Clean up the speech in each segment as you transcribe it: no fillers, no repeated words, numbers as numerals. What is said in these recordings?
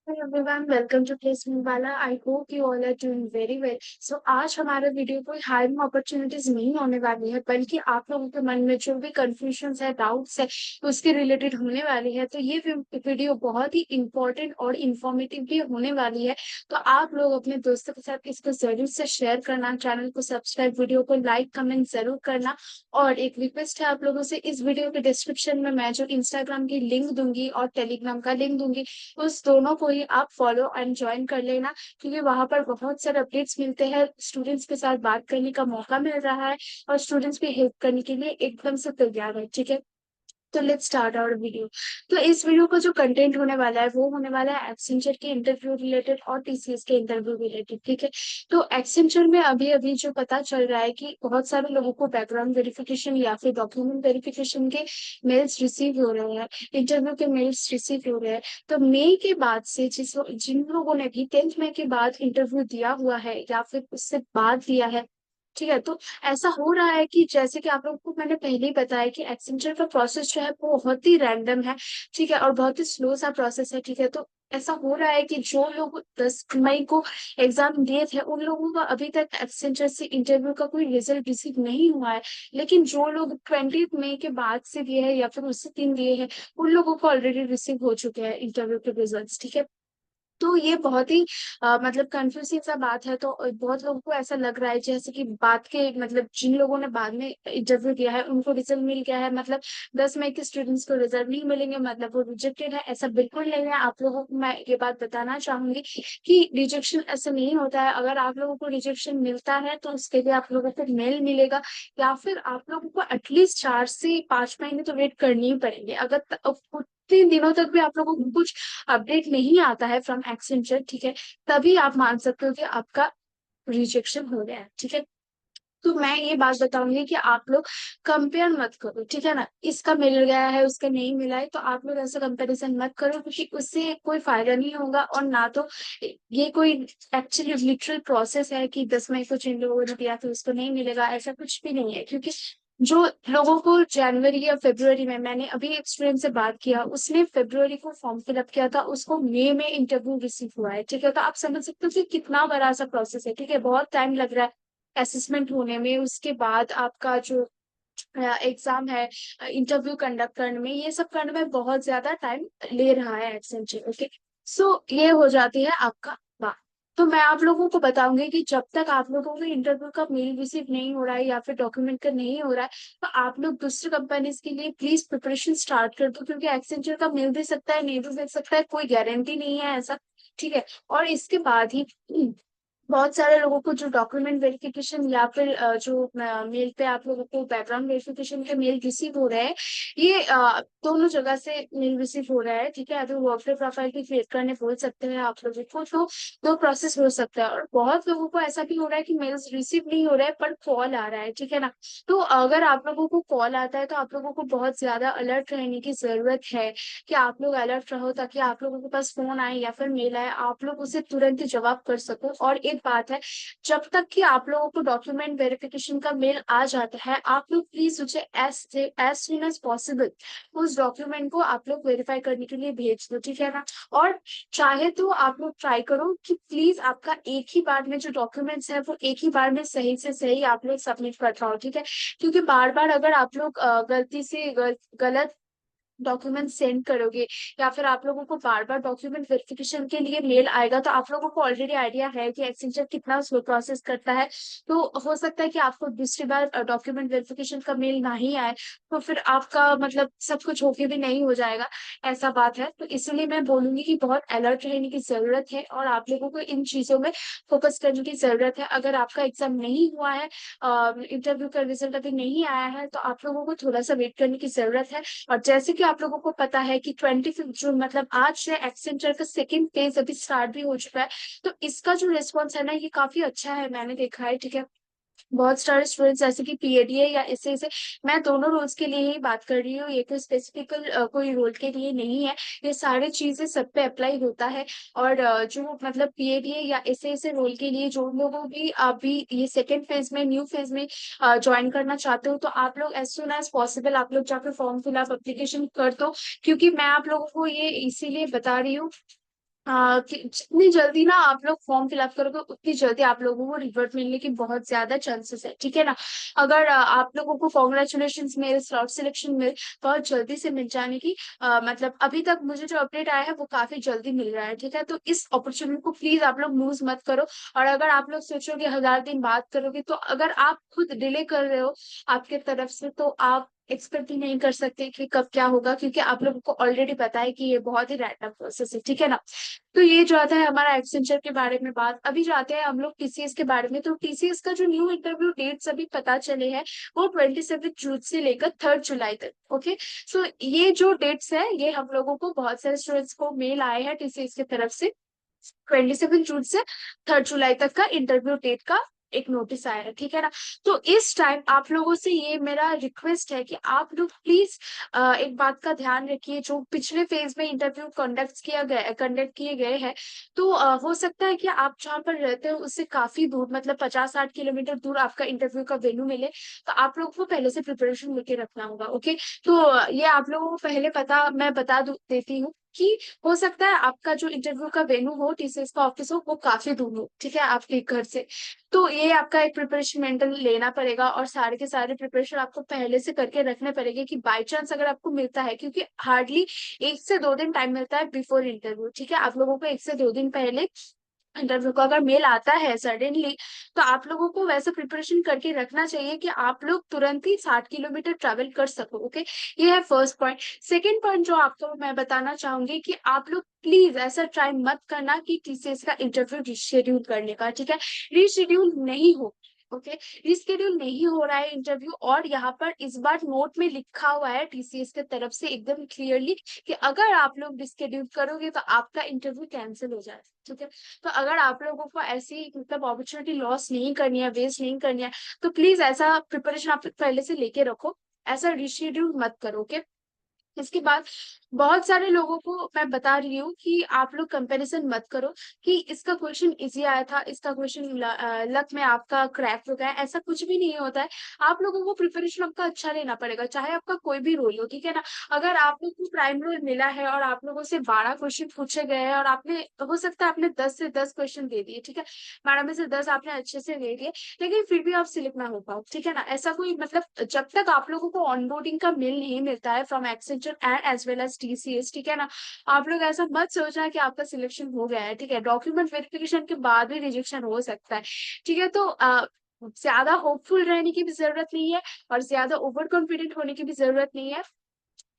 Hello everyone, welcome to Placement वाला। I hope you all are doing very well. So आज हमारा video कोई hiring opportunities नहीं होने वाली है, बल्कि आप लोगों के मन में जो भी कंफ्यूजन है, डाउट्स है, उसके रिलेटेड होने वाली है। तो ये वीडियो बहुत ही इंपॉर्टेंट और इंफॉर्मेटिव भी होने वाली है। तो आप लोग अपने दोस्तों के साथ इसको जरूर से शेयर करना, चैनल को सब्सक्राइब, वीडियो को लाइक कमेंट जरूर करना। और एक रिक्वेस्ट है आप लोगों से, इस वीडियो के डिस्क्रिप्शन में मैं जो इंस्टाग्राम की लिंक दूंगी और टेलीग्राम का लिंक दूंगी, उस दोनों को ही आप फॉलो एंड ज्वाइन कर लेना। क्योंकि वहां पर बहुत सारे अपडेट्स मिलते हैं, स्टूडेंट्स के साथ बात करने का मौका मिल रहा है और स्टूडेंट्स भी हेल्प करने के लिए एकदम से तैयार है। ठीक है, तो लेट्स स्टार्ट आवर वीडियो। तो इस वीडियो का जो कंटेंट होने वाला है वो होने वाला है एक्सेंचर के इंटरव्यू रिलेटेड और टीसीएस के इंटरव्यू रिलेटेड। ठीक है, तो एक्सेंचर में अभी अभी जो पता चल रहा है कि बहुत सारे लोगों को बैकग्राउंड वेरिफिकेशन या फिर डॉक्यूमेंट वेरिफिकेशन के मेल्स रिसीव हो रहे हैं, इंटरव्यू के मेल्स रिसीव हो रहे हैं। तो मई के बाद से जिन लोगों ने भी 10th मई के बाद इंटरव्यू दिया हुआ है या फिर उससे बाद दिया है, ठीक है, तो ऐसा हो रहा है कि जैसे कि आप लोगों को मैंने पहले ही बताया कि एक्सेंचर का प्रोसेस जो है वो बहुत ही रैंडम है। ठीक है, और बहुत ही स्लो सा प्रोसेस है। ठीक है, तो ऐसा हो रहा है कि जो लोग 10 मई को एग्जाम दिए थे उन लोगों का अभी तक एक्सेंचर से इंटरव्यू का कोई रिजल्ट रिसीव नहीं हुआ है। लेकिन जो लोग 20th मई के बाद से दिए हैं या फिर उससे 3 दिए हैं, उन लोगों को ऑलरेडी रिसीव हो चुके हैं इंटरव्यू के रिजल्ट। ठीक है, तो ये बहुत ही मतलब कंफ्यूजिंग सा बात है। तो बहुत लोगों को ऐसा लग रहा है जैसे कि बात के मतलब जिन लोगों ने बाद में इंटरव्यू दिया है उनको रिजल्ट मिल गया है, मतलब 10 मई के स्टूडेंट्स को रिजल्ट नहीं मिलेंगे, मतलब वो रिजेक्टेड है। ऐसा बिल्कुल नहीं है। आप लोगों को मैं ये बात बताना चाहूंगी कि रिजेक्शन ऐसा नहीं होता है। अगर आप लोगों को रिजेक्शन मिलता है तो उसके लिए आप लोगों को मेल मिलेगा, या फिर आप लोगों को एटलीस्ट 4 से 5 महीने तो वेट करनी ही पड़ेंगे। अगर उतने दिनों तक भी आप लोगों को कुछ अपडेट नहीं आता है फ्रॉम एक्सेंचर, ठीक है, तभी आप मान सकते हो कि आपका रिजेक्शन हो गया है। ठीक है, तो मैं ये बात बताऊंगी कि आप लोग कंपेयर मत करो। ठीक है ना, इसका मिल गया है उसका नहीं मिला है, तो आप लोग ऐसा कंपैरिजन मत करो, क्योंकि उससे कोई फायदा नहीं होगा। और ना तो ये कोई एक्चुअली लिटरल प्रोसेस है कि 10 मई को जिन लोगों ने दिया तो उसको नहीं मिलेगा, ऐसा कुछ भी नहीं है। क्योंकि जो लोगों को जनवरी या फरवरी में, मैंने अभी एक स्टूडेंट से बात किया, उसने फरवरी को फॉर्म फिलअप किया था, उसको मई में इंटरव्यू रिसीव हुआ है। ठीक है, तो आप समझ सकते हो कि कितना बड़ा सा प्रोसेस है। ठीक है, बहुत टाइम लग रहा है असेसमेंट होने में, उसके बाद आपका जो एग्जाम है, इंटरव्यू कंडक्ट करने में, ये सब करने में बहुत ज्यादा टाइम ले रहा है एक्सेंचर। ओके, सो ये हो जाती है आपका बात। तो मैं आप लोगों को बताऊंगी कि जब तक आप लोगों को इंटरव्यू का मेल रिसीव नहीं हो रहा है या फिर डॉक्यूमेंट का नहीं हो रहा है, तो आप लोग दूसरी कंपनीज के लिए प्लीज प्रिपरेशन स्टार्ट कर दो। क्योंकि एक्सेंचर का मिल भी सकता है, नहीं भी मिल सकता है, कोई गारंटी नहीं है ऐसा। ठीक है, और इसके बाद ही बहुत सारे लोगों को जो डॉक्यूमेंट वेरिफिकेशन या फिर जो मेल पे आप लोगों को बैकग्राउंड वेरिफिकेशन के मेल रिसीव हो रहे हैं, ये दोनों जगह से मेल रिसीव हो रहा है। ठीक है, अभी वर्कडे प्रोफाइल भी क्रिएट करने बोल सकते हैं आप लोगों को, तो दो प्रोसेस हो सकता है। और बहुत लोगों को ऐसा भी हो रहा है कि मेल्स रिसीव नहीं हो रहा है पर कॉल आ रहा है। ठीक है ना, तो अगर आप लोगों को कॉल आता है तो आप लोगों को बहुत ज्यादा अलर्ट रहने की जरूरत है, कि आप लोग अलर्ट रहो, ताकि आप लोगों के पास फोन आए या फिर मेल आए आप लोग उसे तुरंत ही जवाब कर सको। और एक बात है, जब तक कि आप लोगों को डॉक्यूमेंट वेरिफिकेशन का मेल आ जाता है, आप लोग प्लीज उसे एज सुन एज पॉसिबल उस डॉक्यूमेंट को आप लोग वेरीफाई करने के लिए भेज दो। ठीक है ना, और चाहे तो आप लोग ट्राई करो कि प्लीज आपका एक ही बार में जो डॉक्यूमेंट्स है वो एक ही बार में सही से सही आप लोग सबमिट कर पाओ। ठीक है, क्योंकि बार बार अगर आप लोग गलती से गलत डॉक्यूमेंट सेंड करोगे, या फिर आप लोगों को बार बार डॉक्यूमेंट वेरिफिकेशन के लिए मेल आएगा, तो आप लोगों को ऑलरेडी आइडिया है कि एक्सेंचर कितना स्लो प्रोसेस करता है। तो हो सकता है कि आपको दूसरी बार डॉक्यूमेंट वेरिफिकेशन का मेल ना ही आए, तो फिर आपका मतलब सब कुछ होके भी नहीं हो जाएगा, ऐसा बात है। तो इसलिए मैं बोलूंगी कि बहुत अलर्ट रहने की जरूरत है और आप लोगों को इन चीजों में फोकस करने की जरूरत है। अगर आपका एग्जाम नहीं हुआ है, इंटरव्यू का रिजल्ट अभी नहीं आया है, तो आप लोगों को थोड़ा सा वेट करने की जरूरत है। और जैसे कि आप लोगों को पता है कि 25 जून मतलब आज से एक्सेंचर का सेकंड फेज अभी स्टार्ट भी हो चुका है। तो इसका जो रिस्पॉन्स है ना, ये काफी अच्छा है, मैंने देखा है। ठीक है, बहुत सारे स्टूडेंट्स जैसे कि पीएडीए या ऐसे ऐसे, मैं दोनों रोल्स के लिए ही बात कर रही हूँ, ये कोई स्पेसिफिक कोई रोल के लिए नहीं है। ये सारी चीजें सब पे अप्लाई होता है। और जो मतलब पीएडीए या ऐसे ऐसे रोल के लिए जो लोगों भी अभी ये सेकेंड फेज में न्यू फेज में ज्वाइन करना चाहते हो, तो आप लोग एज सुन एज पॉसिबल आप लोग जाकर फॉर्म फिलअप एप्लीकेशन कर दो। क्योंकि मैं आप लोगों को ये इसीलिए बता रही हूँ कि जितनी जल्दी ना आप लोग फॉर्म फिलअप करोगे उतनी जल्दी आप लोगों को रिजल्ट मिलने की बहुत ज्यादा चांसेस है, ठीक है ना। अगर आप लोगों को कॉन्ग्रेचुलेशन मेरे स्लॉट सिलेक्शन में बहुत जल्दी से मिल जाने की, मतलब अभी तक मुझे जो अपडेट आया है वो काफी जल्दी मिल रहा है, ठीक है। तो इस अपॉर्चुनिटी को प्लीज आप लोग लूज मत करो। और अगर आप लोग सोचोगे 1000 दिन बात करोगे, तो अगर आप खुद डिले कर रहे हो आपके तरफ से, तो आप एक्सपेक्ट ही नहीं कर सकते कि कब क्या होगा, क्योंकि आप लोगों को ऑलरेडी पता है कि ये बहुत ही रैंडम प्रोसेस है, ठीक है ना। तो ये जो आता है हमारा एक्सेंचर के बारे में बात। अभी जाते हैं हम लोग टीसीएस के बारे में। तो टीसीएस का जो न्यू इंटरव्यू डेट्स अभी पता चले हैं वो 27 जून से लेकर 3 जुलाई तक, ओके। सो ये जो डेट्स है ये हम लोगों को बहुत सारे स्टूडेंट्स को मेल आए हैं टीसीएस की तरफ से। 27 जून से 3 जुलाई तक का इंटरव्यू डेट का एक नोटिस आया है, ठीक है ना। तो इस टाइम आप लोगों से ये मेरा रिक्वेस्ट है कि आप लोग प्लीज एक बात का ध्यान रखिए। जो पिछले फेज में इंटरव्यू कंडक्ट किए गए हैं, तो हो सकता है कि आप जहाँ पर रहते हो उससे काफी दूर, मतलब 50-60 किलोमीटर दूर आपका इंटरव्यू का वेन्यू मिले। तो आप लोगों को पहले से प्रिपरेशन लेके रखना होगा, ओके। तो ये आप लोगों को पहले पता मैं देती हूँ कि हो सकता है आपका जो इंटरव्यू का वेन्यू हो, टीसीएस का ऑफिस हो, वो काफी दूर हो, ठीक है, आपके घर से। तो ये आपका एक प्रिपरेशन मेंटल लेना पड़ेगा, और सारे के सारे प्रिपरेशन आपको पहले से करके रखने पड़ेंगे कि बाय चांस अगर आपको मिलता है, क्योंकि हार्डली 1 से 2 दिन टाइम मिलता है बिफोर इंटरव्यू, ठीक है। आप लोगों को 1 से 2 दिन पहले इंटरव्यू का अगर मेल आता है सडनली, तो आप लोगों को वैसे प्रिपरेशन करके रखना चाहिए कि आप लोग तुरंत ही 60 किलोमीटर ट्रैवल कर सको, ओके। ये है फर्स्ट पॉइंट। सेकेंड पॉइंट जो आपको मैं बताना चाहूंगी कि आप लोग प्लीज ऐसा ट्राई मत करना कि टीसीएस का इंटरव्यू रिशेड्यूल करने का, ठीक है। रिशेड्यूल नहीं हो, ओके। रिस्केड्यूल नहीं हो रहा है इंटरव्यू, और यहाँ पर इस बार नोट में लिखा हुआ है टीसीएस की तरफ से एकदम क्लियरली कि अगर आप लोग रिस्केड्यूल करोगे तो आपका इंटरव्यू कैंसिल हो जाए, ठीक है। तो अगर आप लोगों को ऐसी मतलब अपॉर्चुनिटी लॉस नहीं करनी है, वेस्ट नहीं करनी है, तो प्लीज ऐसा प्रिपरेशन आप पहले से लेके रखो। ऐसा रिशेड्यूल मत करो, ओके। इसके बाद बहुत सारे लोगों को मैं बता रही हूँ कि आप लोग कंपैरिजन मत करो कि इसका क्वेश्चन इजी आया था, इसका क्वेश्चन लक में आपका क्रैक हो गया, ऐसा कुछ भी नहीं होता है। आप लोगों को प्रिपरेशन आपका अच्छा लेना पड़ेगा, चाहे आपका कोई भी रोल हो, ठीक है ना। अगर आप लोग को प्राइम रोल मिला है और आप लोगों से 12 क्वेश्चन पूछे गए हैं, और आपने हो सकता है आपने 10 से 10 क्वेश्चन दे दिए, ठीक है, 12 में से 10 आपने अच्छे से दे दिए, लेकिन फिर भी आप सिलेक्ट ना हो पाओ, ठीक है ना। ऐसा कोई मतलब जब तक आप लोगों को ऑनबोर्डिंग का मेल नहीं मिलता है from Accenture and as well as TCS, ठीक है ना, आप लोग ऐसा मत सोचना कि आपका सिलेक्शन हो गया है, ठीक है। डॉक्यूमेंट वेरिफिकेशन के बाद भी रिजेक्शन हो सकता है, ठीक है। तो ज्यादा होपफुल रहने की भी जरूरत नहीं है, और ज्यादा ओवर कॉन्फिडेंट होने की भी जरूरत नहीं है,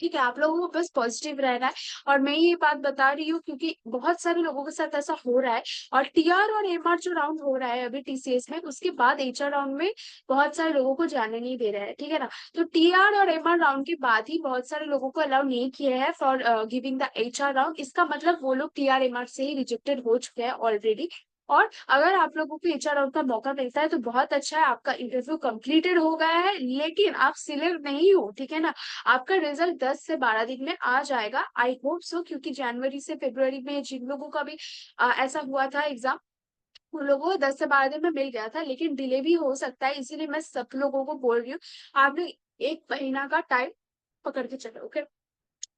ठीक है। आप लोगों को बस पॉजिटिव रहना है। और मैं ये बात बता रही हूँ क्योंकि बहुत सारे लोगों के साथ ऐसा हो रहा है। और टीआर और एमआर जो राउंड हो रहा है अभी टीसीएस में, उसके बाद एचआर राउंड में बहुत सारे लोगों को जाने नहीं दे रहा है, ठीक है ना। तो टीआर और एमआर राउंड के बाद ही बहुत सारे लोगों को अलाउ नहीं किया है for giving the HR round. इसका मतलब वो लोग टीआर एमआर से ही रिजेक्टेड हो चुके हैं ऑलरेडी। और अगर आप लोगों को एचआर राउंड का मौका मिलता है तो बहुत अच्छा है, आपका इंटरव्यू कंप्लीटेड हो गया है, लेकिन आप सिलेक्ट नहीं हो, ठीक है ना। आपका रिजल्ट 10 से 12 दिन में आ जाएगा, आई होप सो, क्योंकि जनवरी से फरवरी में जिन लोगों का भी ऐसा हुआ था एग्जाम, उन लोगों को 10 से 12 दिन में मिल गया था, लेकिन डिले भी हो सकता है। इसीलिए मैं सब लोगों को बोल रही हूँ, आप लोग 1 महीना का टाइम पकड़ के चलो, ओके।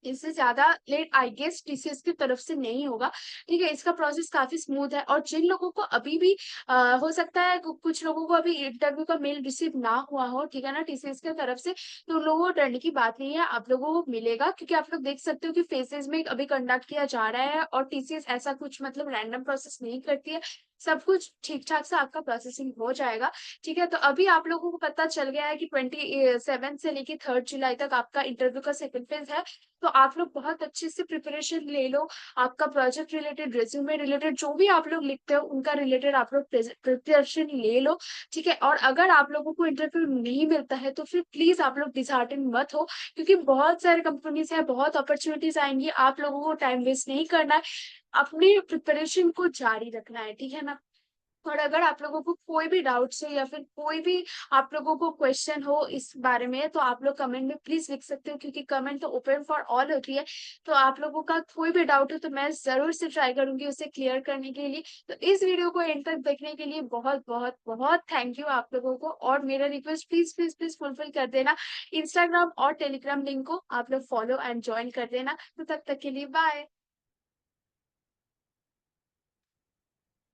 इससे ज्यादा लेट आई गेस टीसीएस की तरफ से नहीं होगा, ठीक है। इसका प्रोसेस काफी स्मूथ है। और जिन लोगों को अभी भी हो सकता है कुछ लोगों को अभी इंटरव्यू का मेल रिसीव ना हुआ हो, ठीक है ना, टीसीएस की तरफ से, तो उन लोगों को डरने की बात नहीं है, आप लोगों को मिलेगा। क्योंकि आप लोग देख सकते हो कि फेजेस में अभी कंडक्ट किया जा रहा है, और टीसीएस ऐसा कुछ मतलब रैंडम प्रोसेस नहीं करती है, सब कुछ ठीक ठाक से आपका प्रोसेसिंग हो जाएगा, ठीक है। तो अभी आप लोगों को पता चल गया है कि 27 से लेके 3 जुलाई तक आपका इंटरव्यू का सेकंड फेज है। तो आप लोग बहुत अच्छे से प्रिपरेशन ले लो। आपका प्रोजेक्ट रिलेटेड, रेज्यूमे रिलेटेड, जो भी आप लोग लिखते हो उनका रिलेटेड आप लोग प्रिपरेशन ले लो, ठीक है। और अगर आप लोगों को इंटरव्यू नहीं मिलता है तो फिर प्लीज आप लोग डिसहार्टन मत हो, क्योंकि बहुत सारे कंपनीज है, बहुत अपॉर्चुनिटीज आएंगी, आप लोगों को टाइम वेस्ट नहीं करना है, अपनी प्रिपरेशन को जारी रखना है, ठीक है ना। और अगर आप लोगों को कोई भी डाउट्स हो या फिर कोई भी आप लोगों को क्वेश्चन हो इस बारे में, तो आप लोग कमेंट में प्लीज लिख सकते हो, क्योंकि कमेंट तो ओपन फॉर ऑल होती है। तो आप लोगों का कोई भी डाउट हो तो मैं जरूर से ट्राई करूंगी उसे क्लियर करने के लिए। तो इस वीडियो को एंड तक देखने के लिए बहुत बहुत बहुत थैंक यू आप लोगों को। और मेरा request please please please fulfil कर देना, इंस्टाग्राम और टेलीग्राम लिंक को आप लोग फॉलो एंड ज्वाइन कर देना। तो तब तक के लिए बाय।